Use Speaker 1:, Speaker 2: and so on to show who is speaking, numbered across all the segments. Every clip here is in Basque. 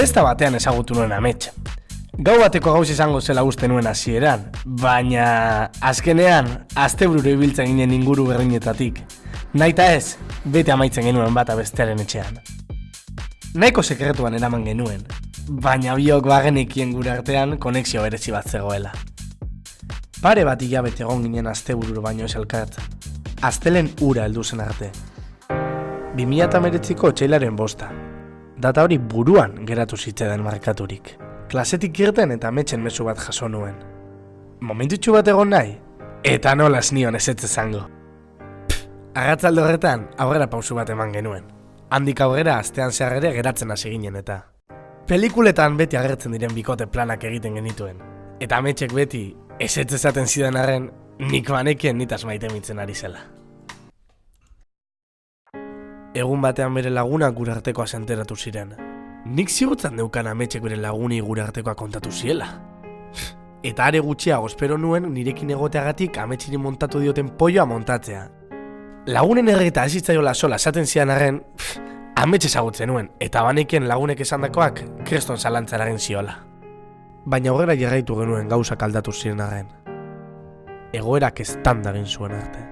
Speaker 1: Festa batean ezagutu nuen amets. Gau bateko gauz izango zela uste nuen hasieran, baina azkenean astebururo ibiltzen ginen inguru berdinetatik. Naita ez, bete amaitzen genuen bata bestearen etxean. Nahiko sekretuan eraman genuen, baina biok bagenekien gure artean konexio berezi bat zegoela. Pare bat hilabete egon ginen astebururo baino ez elkartzen. Astelen ura heldu zen arte. 2019ko otsailaren 5. Data hori buruan geratu zitzaidan markaturik. Klasetik irten eta ametsen mezu bat jaso nuen. Momentutxu bat egon nahi, eta nola ez nion ezetz izango. Arratzalde horretan aurrera pausu bat eman genuen. Handik aurrera astean zehar ere geratzen hasi ginen eta. Pelikuletan beti agertzen diren bikote planak egiten genituen. Eta ametsek beti ezetz esaten zidan arren, nik banekien nitaz maite mintzen ari zela. Egun batean bere lagunak gure artekoa zenteratu ziren. Nik ziurtzan neukan ametsek bere laguni gure artekoa kontatu ziela. Eta are gutxiago espero nuen nirekin egoteagatik ametsiri montatu dioten polloa montatzea. Lagunen erreta ezitzaiola sola esaten zian arren, amets ezagutzen nuen, eta banekien lagunek esandakoak kreston zalantzara egin ziola. Baina aurrera jarraitu genuen gauzak aldatu ziren arren. Egoerak eztanda egin zuen arte.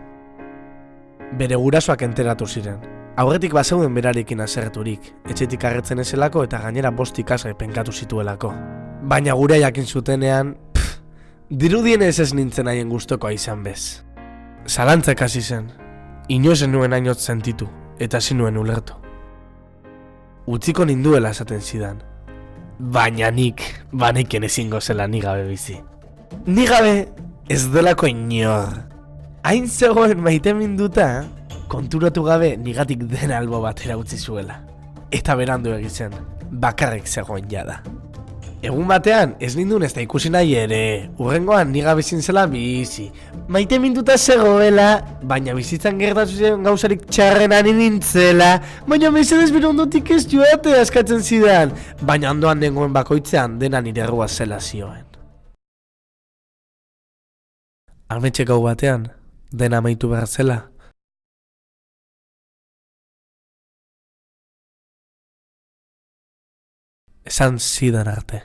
Speaker 1: Bere gurasoak enteratu ziren. Aurretik bazeuden berarekin haserreturik, etxetik agertzen ezelako eta gainera 5 ikasgai penkatu zituelako. Baina gure jakin zutenean, dirudienez ez nintzen haien gustokoa izan bez. Zalantzak hasi zen, inoizen nuen hainot sentitu, eta hasi nuen ulertu. Utziko ninduela esaten zidan, baina nik baneken ezingo zela ni gabe bizi. Ni gabe ez delako inor. Hain zegoen maite minduta, konturatu gabe nigatik den albo batera utzi zuela. Eta berandu egitzen, bakarrik zegoen jada. Egun batean, ez nindun ez da ikusi nahi ere, hurrengoan niga bizin zela bizi. Maite minduta zegoela, baina bizitzan gertatu zen gauzarik txarrena nintzela, baina mesedez bere ondotik ez joatea eskatzen zidan, baina ondoan dengoen bakoitzean dena nire errua zela zioen. Ametxe gau batean, dena amaitu behar zela, esan zidan arte.